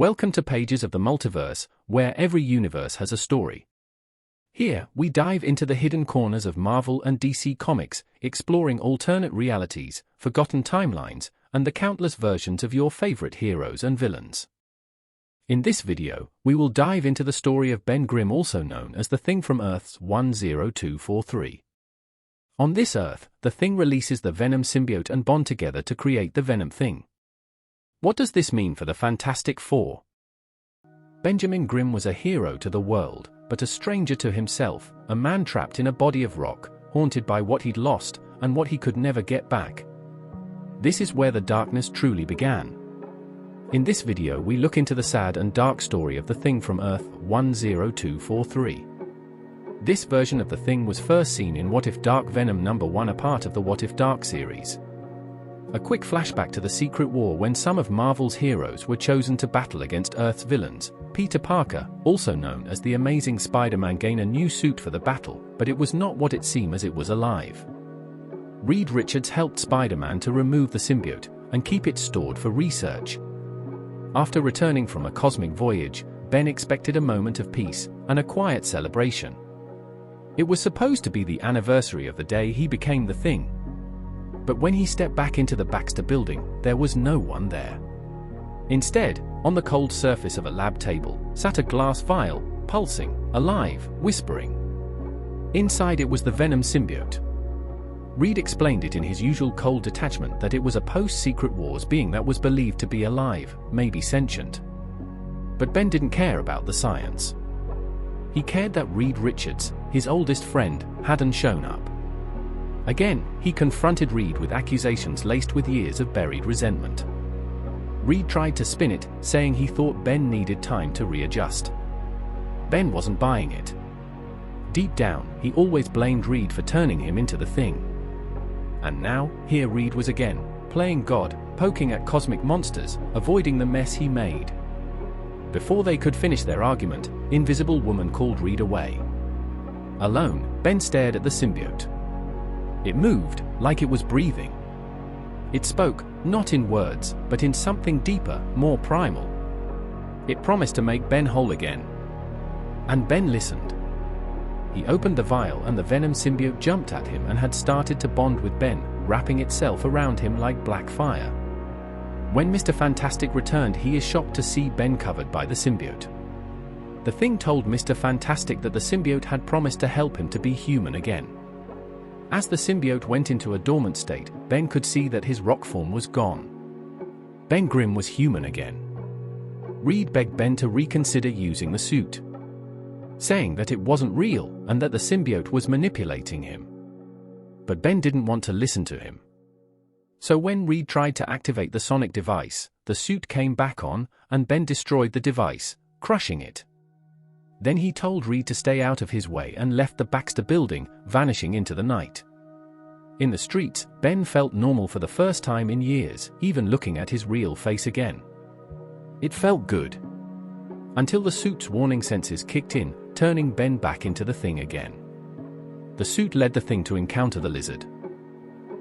Welcome to Pages of the Multiverse, where every universe has a story. Here, we dive into the hidden corners of Marvel and DC Comics, exploring alternate realities, forgotten timelines, and the countless versions of your favorite heroes and villains. In this video, we will dive into the story of Ben Grimm, also known as the Thing from Earth-10243. On this Earth, the Thing releases the Venom symbiote and bond together to create the Venom Thing. What does this mean for the Fantastic Four? Benjamin Grimm was a hero to the world, but a stranger to himself, a man trapped in a body of rock, haunted by what he'd lost and what he could never get back. This is where the darkness truly began. In this video we look into the sad and dark story of the Thing from Earth-10243. This version of the Thing was first seen in What If Dark Venom #1, a part of the What If Dark series. A quick flashback to the Secret War when some of Marvel's heroes were chosen to battle against Earth's villains. Peter Parker, also known as the Amazing Spider-Man, gained a new suit for the battle, but it was not what it seemed as it was alive. Reed Richards helped Spider-Man to remove the symbiote and keep it stored for research. After returning from a cosmic voyage, Ben expected a moment of peace and a quiet celebration. It was supposed to be the anniversary of the day he became the Thing. But when he stepped back into the Baxter building, there was no one there. Instead, on the cold surface of a lab table, sat a glass vial, pulsing, alive, whispering. Inside it was the Venom symbiote. Reed explained it in his usual cold detachment that it was a post-Secret Wars being that was believed to be alive, maybe sentient. But Ben didn't care about the science. He cared that Reed Richards, his oldest friend, hadn't shown up. Again, he confronted Reed with accusations laced with years of buried resentment. Reed tried to spin it, saying he thought Ben needed time to readjust. Ben wasn't buying it. Deep down, he always blamed Reed for turning him into the Thing. And now, here Reed was again, playing God, poking at cosmic monsters, avoiding the mess he made. Before they could finish their argument, Invisible Woman called Reed away. Alone, Ben stared at the symbiote. It moved, like it was breathing. It spoke, not in words, but in something deeper, more primal. It promised to make Ben whole again. And Ben listened. He opened the vial and the Venom symbiote jumped at him and had started to bond with Ben, wrapping itself around him like black fire. When Mr. Fantastic returned, he is shocked to see Ben covered by the symbiote. The Thing told Mr. Fantastic that the symbiote had promised to help him to be human again. As the symbiote went into a dormant state, Ben could see that his rock form was gone. Ben Grimm was human again. Reed begged Ben to reconsider using the suit, saying that it wasn't real and that the symbiote was manipulating him. But Ben didn't want to listen to him. So when Reed tried to activate the sonic device, the suit came back on, and Ben destroyed the device, crushing it. Then he told Reed to stay out of his way and left the Baxter building, vanishing into the night. In the streets, Ben felt normal for the first time in years, even looking at his real face again. It felt good. Until the suit's warning senses kicked in, turning Ben back into the Thing again. The suit led the Thing to encounter the Lizard.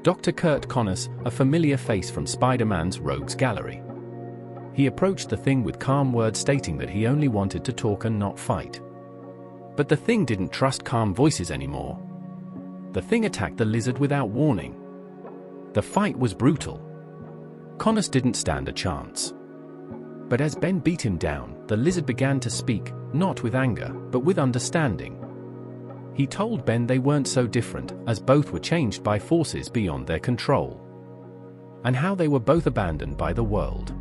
Dr. Curt Connors, a familiar face from Spider-Man's Rogues Gallery. He approached the Thing with calm words stating that he only wanted to talk and not fight. But the Thing didn't trust calm voices anymore. The Thing attacked the Lizard without warning. The fight was brutal. Connors didn't stand a chance. But as Ben beat him down, the Lizard began to speak, not with anger, but with understanding. He told Ben they weren't so different, as both were changed by forces beyond their control. And how they were both abandoned by the world.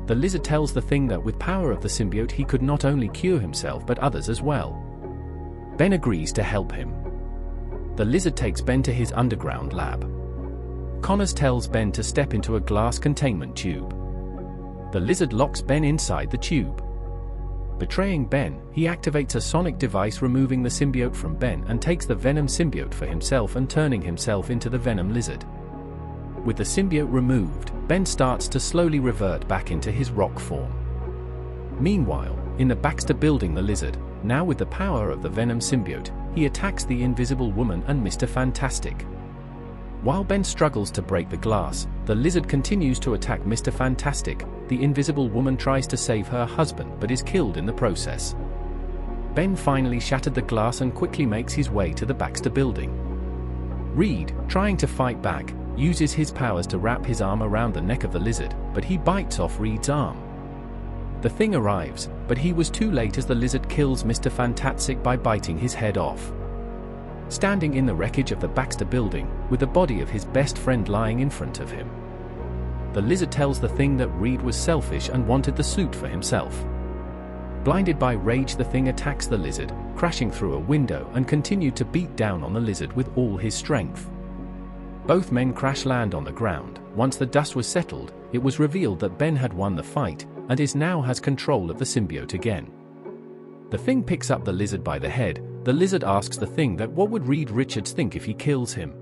The Lizard tells the Thing that with power of the symbiote he could not only cure himself but others as well. Ben agrees to help him. The Lizard takes Ben to his underground lab. Connors tells Ben to step into a glass containment tube. The Lizard locks Ben inside the tube. Betraying Ben, he activates a sonic device removing the symbiote from Ben and takes the Venom symbiote for himself and turning himself into the Venom Lizard. With the symbiote removed, Ben starts to slowly revert back into his rock form. Meanwhile, in the Baxter building, the Lizard, now with the power of the Venom symbiote, he attacks the Invisible Woman and Mr. Fantastic. While Ben struggles to break the glass, The lizard continues to attack Mr. Fantastic. The invisible woman tries to save her husband but is killed in the process. Ben finally shattered the glass and quickly makes his way to the Baxter building. Reed, trying to fight back, uses his powers to wrap his arm around the neck of the lizard, but he bites off Reed's arm. The Thing arrives, but he was too late as the lizard kills Mr. Fantastic by biting his head off. Standing in the wreckage of the Baxter building, with the body of his best friend lying in front of him, the lizard tells the Thing that Reed was selfish and wanted the suit for himself. Blinded by rage, the Thing attacks the lizard, crashing through a window, and continued to beat down on the lizard with all his strength. Both men crash land on the ground. Once the dust was settled, it was revealed that Ben had won the fight, and now has control of the symbiote again. The Thing picks up the lizard by the head. The lizard asks the Thing that what would Reed Richards think if he kills him.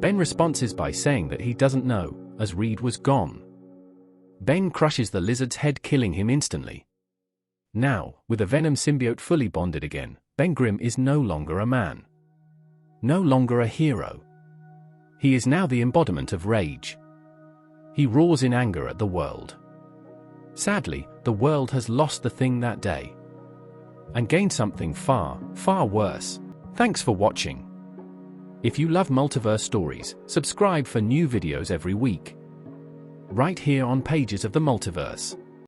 Ben responds by saying that he doesn't know, as Reed was gone. Ben crushes the lizard's head, killing him instantly. Now, with the Venom symbiote fully bonded again, Ben Grimm is no longer a man. No longer a hero. He is now the embodiment of rage. He roars in anger at the world. Sadly, the world has lost the Thing that day, and gained something far, far worse. Thanks for watching. If you love multiverse stories, subscribe for new videos every week. Right here on Pages of the Multiverse.